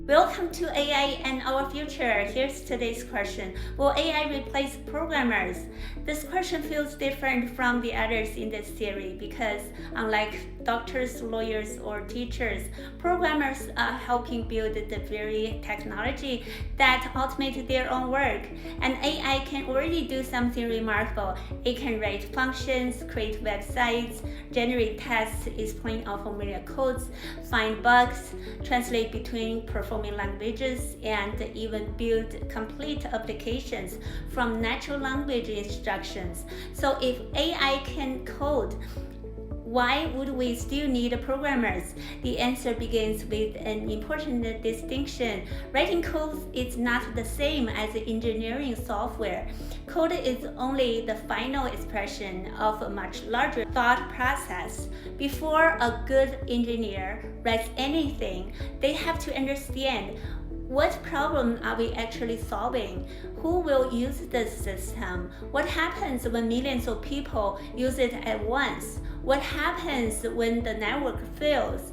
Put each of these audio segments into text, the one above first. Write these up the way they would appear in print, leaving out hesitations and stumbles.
Welcome to AI and our future. Here's today's question. Will AI replace programmers? This question feels different from the others in this series because unlike doctors, lawyers, or teachers, programmers are helping build the very technology that automate their own work. And AI can already do something remarkable. It can write functions, create websites, generate tests, explain unfamiliar codes, find bugs, translate between performing languages, and even build complete applications from natural language instructions. So if AI can code, why would we still need programmers? The answer begins with an important distinction. Writing code is not the same as engineering software. Code is only the final expression of a much larger thought process. Before a good engineer writes anything, they have to understand what problem are we actually solving? Who will use this system? What happens when millions of people use it at once? What happens when the network fails?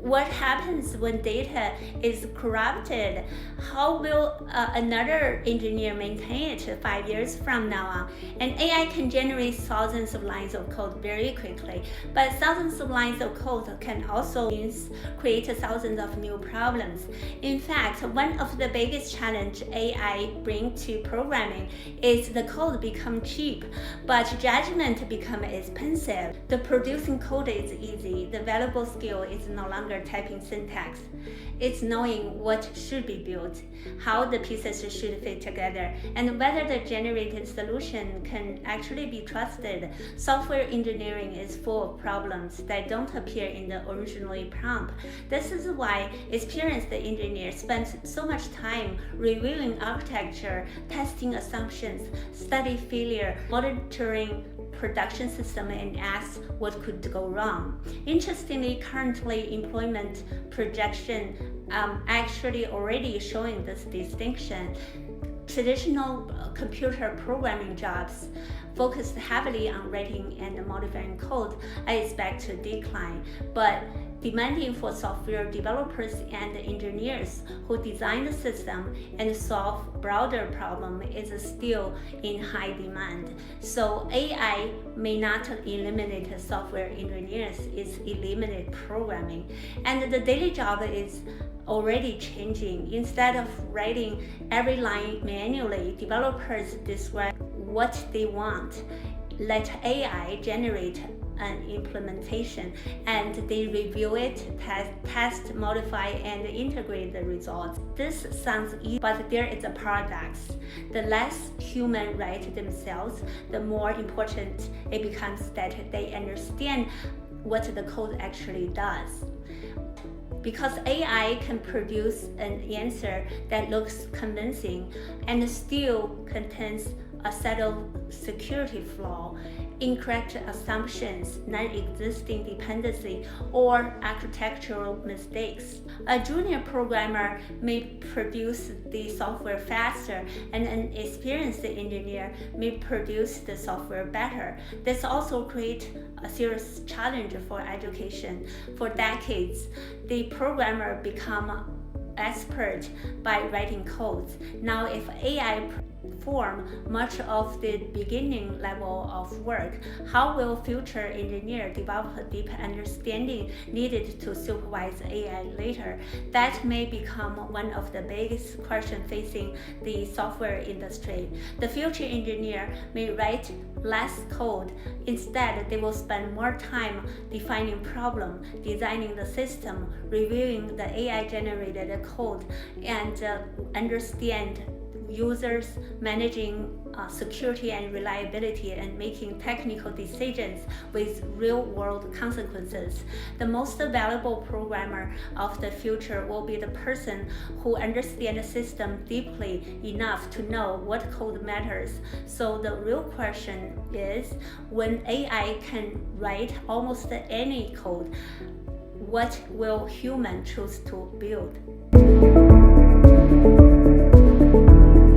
What happens when data is corrupted? How will another engineer maintain it 5 years from now on? And AI can generate thousands of lines of code very quickly, but thousands of lines of code can also create thousands of new problems. In fact, one of the biggest challenges AI brings to programming is the code become cheap, but judgment become expensive. The producing code is easy. The valuable skill is no longer typing syntax. It's knowing what should be built, how the pieces should fit together, and whether the generated solution can actually be trusted. Software engineering is full of problems that don't appear in the original prompt. This is why experienced engineers spend so much time reviewing architecture, testing assumptions, study failure, monitoring production system, and ask what could go wrong. Interestingly, currently employment projection actually already showing this distinction. Traditional computer programming jobs focused heavily on writing and modifying code I expect to decline, but demanding for software developers and engineers who design the system and solve broader problems is still in high demand. So AI may not eliminate software engineers, it's eliminate programming. And the daily job is already changing. Instead of writing every line manually, developers describe what they want. Let AI generate an implementation, and they review it, test, modify, and integrate the results. This sounds easy, but there is a paradox. The less humans write themselves, the more important it becomes that they understand what the code actually does. Because AI can produce an answer that looks convincing and still contains a set of security flaws, incorrect assumptions, non-existing dependency, or architectural mistakes. A junior programmer may produce the software faster, and an experienced engineer may produce the software better. This also creates a serious challenge for education. For decades, the programmer become expert by writing codes. Now, if AI perform much of the beginning level of work, how will future engineers develop a deep understanding needed to supervise AI later? That may become one of the biggest questions facing the software industry. The future engineer may write less code. Instead, they will spend more time defining problem, designing the system, reviewing the AI-generated code, and understand users, managing security and reliability, and making technical decisions with real-world consequences. The most valuable programmer of the future will be the person who understands the system deeply enough to know what code matters. So the real question is, when AI can write almost any code, what will humans choose to build?